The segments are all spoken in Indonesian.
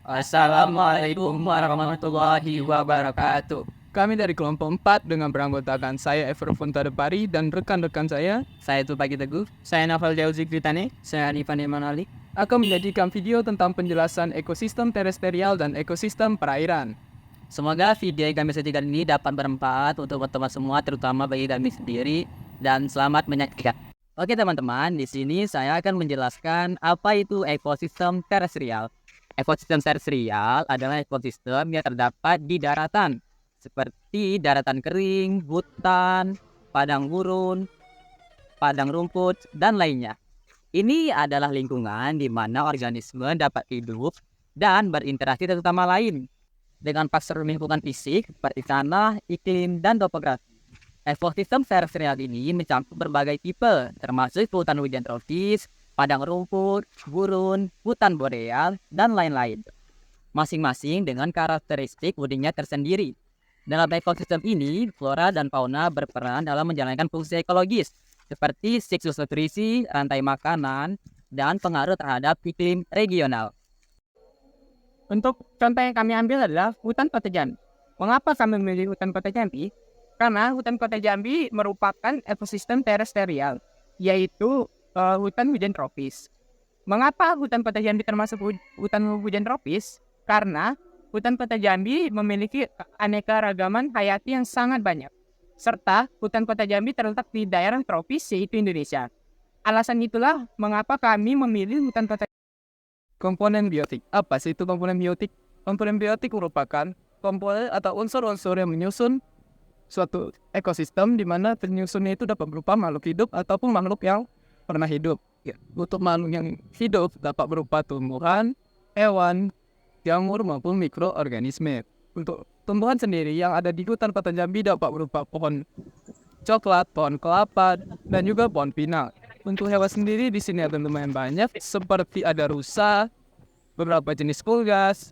Assalamualaikum warahmatullahi wabarakatuh. Kami dari kelompok 4 dengan beranggotakan saya Everfon Tadepari dan rekan-rekan Saya Tupaki Teguh. Saya Novel Jauzi Kritani. Saya Arifan Imanali. akan menyajikan video tentang penjelasan ekosistem terestrial dan ekosistem perairan. Semoga video yang kami sajikan ini dapat bermanfaat untuk teman-teman semua, terutama bagi kami sendiri, dan selamat menyaksikan. Oke teman-teman, di sini saya akan menjelaskan apa itu ekosistem terestrial. Ekosistem terestrial adalah ekosistem yang terdapat di daratan, seperti daratan kering, hutan, padang gurun, padang rumput, dan lainnya. Ini adalah lingkungan di mana organisme dapat hidup dan berinteraksi satu sama lain dengan faktor lingkungan fisik seperti tanah, iklim, dan topografi. Ekosistem terestrial ini mencakup berbagai tipe, termasuk hutan hujan tropis, padang rumput, gurun, hutan boreal, dan lain-lain. Masing-masing dengan karakteristik uniknya tersendiri. Dalam ekosistem ini, flora dan fauna berperan dalam menjalankan fungsi ekologis, seperti siklus nutrisi, rantai makanan, dan pengaruh terhadap iklim regional. Untuk contoh yang kami ambil adalah hutan Kota Jambi. Mengapa kami memilih hutan Kota Jambi? Karena hutan Kota Jambi merupakan ekosistem terestrial, yaitu hutan hujan tropis. Mengapa hutan Kota Jambi termasuk hutan hujan tropis? Karena hutan Kota Jambi memiliki aneka ragaman hayati yang sangat banyak. Serta hutan Kota Jambi terletak di daerah tropis yaitu Indonesia. Alasan itulah mengapa kami memilih hutan Kota Jambi. Komponen biotik. Apa sih itu komponen biotik? Komponen biotik merupakan komponen atau unsur-unsur yang menyusun suatu ekosistem di mana penyusunnya itu dapat berupa makhluk hidup ataupun makhluk yang pernah hidup. Untuk makhluk yang hidup dapat berupa tumbuhan, hewan, jamur maupun mikroorganisme. Untuk tumbuhan sendiri yang ada di hutan Kota Jambi dapat berupa pohon coklat, pohon kelapa, dan juga pohon pinang. Untuk hewan sendiri di sini ada lumayan banyak, seperti ada rusa, beberapa jenis kulgas.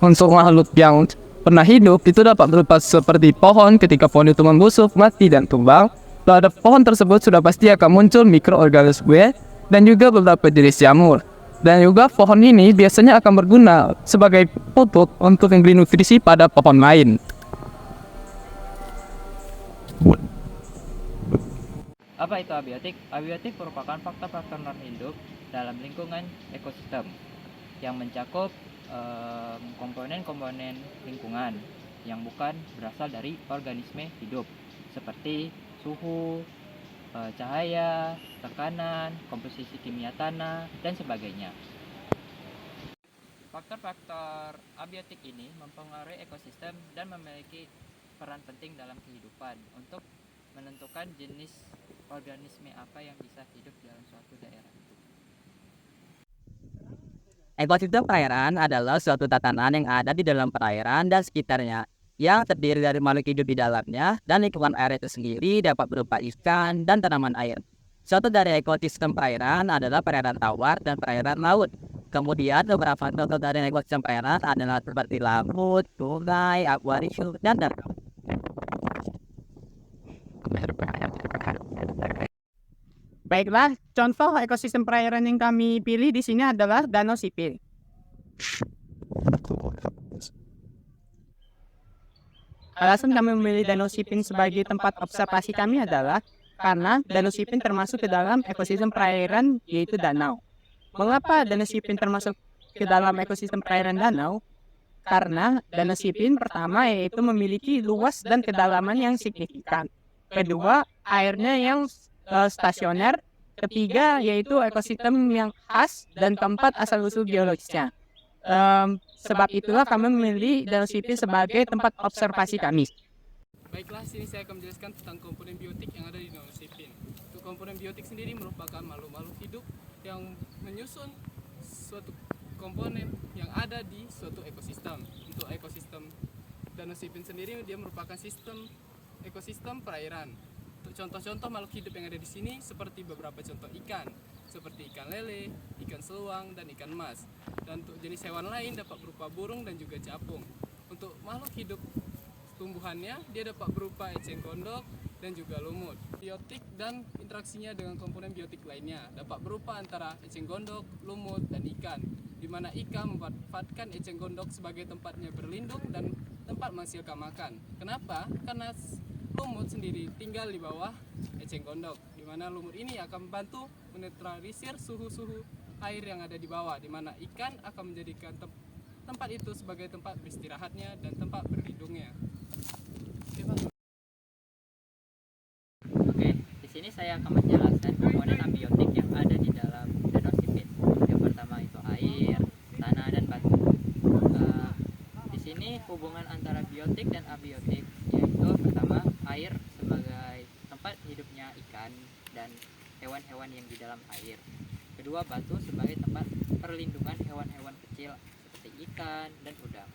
Untuk makhluk yang pernah hidup itu dapat berupa seperti pohon, ketika pohon itu membusuk, mati, dan tumbang. Pada pohon tersebut sudah pasti akan muncul mikroorganisme dan juga beberapa jenis jamur. Dan juga pohon ini biasanya akan berguna sebagai pupuk untuk memberi nutrisi pada pohon lain. Apa itu abiotik? Abiotik merupakan faktor-faktor non-hidup dalam lingkungan ekosistem yang mencakup komponen-komponen lingkungan yang bukan berasal dari organisme hidup, seperti suhu, cahaya, tekanan, komposisi kimia tanah, dan sebagainya. Faktor-faktor abiotik ini mempengaruhi ekosistem dan memiliki peran penting dalam kehidupan untuk menentukan jenis organisme apa yang bisa hidup dalam suatu daerah. Ekosistem perairan adalah suatu tatanan yang ada di dalam perairan dan sekitarnya, yang terdiri dari makhluk hidup di dalamnya, dan lingkungan air itu sendiri dapat berupa ikan dan tanaman air. Contoh dari ekosistem perairan adalah perairan tawar dan perairan laut. Kemudian beberapa contoh dari ekosistem perairan adalah seperti laut, sungai, akuarium, dan danau. Baiklah, contoh ekosistem perairan yang kami pilih di sini adalah Danau Sipin. Alasan kami memilih Danau Sipin sebagai tempat observasi kami adalah karena Danau Sipin termasuk ke dalam ekosistem perairan yaitu danau. Mengapa Danau Sipin termasuk ke dalam ekosistem perairan danau? Karena Danau Sipin pertama yaitu memiliki luas dan kedalaman yang signifikan. Kedua, airnya yang stasioner. Ketiga, yaitu ekosistem yang khas. Dan keempat, asal-usul geologisnya. Sebab itulah kami memilih Danau Sipin sebagai tempat observasi kami. Baiklah, sini saya akan menjelaskan tentang komponen biotik yang ada di Danau Sipin. Untuk komponen biotik sendiri merupakan makhluk-makhluk hidup yang menyusun suatu komponen yang ada di suatu ekosistem. Untuk ekosistem Danau Sipin sendiri dia merupakan sistem ekosistem perairan. Untuk contoh-contoh makhluk hidup yang ada di sini seperti beberapa contoh ikan, seperti ikan lele, ikan seluang, dan ikan emas. Dan untuk jenis hewan lain dapat berupa burung dan juga capung. Untuk makhluk hidup tumbuhannya dia dapat berupa eceng gondok dan juga lumut. Biotik dan interaksinya dengan komponen biotik lainnya dapat berupa antara eceng gondok, lumut, dan ikan. di mana ikan memanfaatkan eceng gondok sebagai tempatnya berlindung dan tempat menghasilkan makan. Kenapa? Karena lumut sendiri tinggal di bawah eceng gondok, di mana lumut ini akan membantu menetralisir suhu-suhu air yang ada di bawah, di mana ikan akan menjadikan tempat itu sebagai tempat beristirahatnya dan tempat berlindungnya. Oke, di sini saya akan menjelaskan komponen abiotik yang ada di dalam danau sipit. Yang pertama itu air, tanah, dan batu. Di sini hubungan antara biotik dan abiotik, yaitu pertama air sebagai tempat hidupnya ikan dan hewan-hewan yang di dalam air. Kedua, batu sebagai tempat perlindungan hewan-hewan kecil seperti ikan dan udang.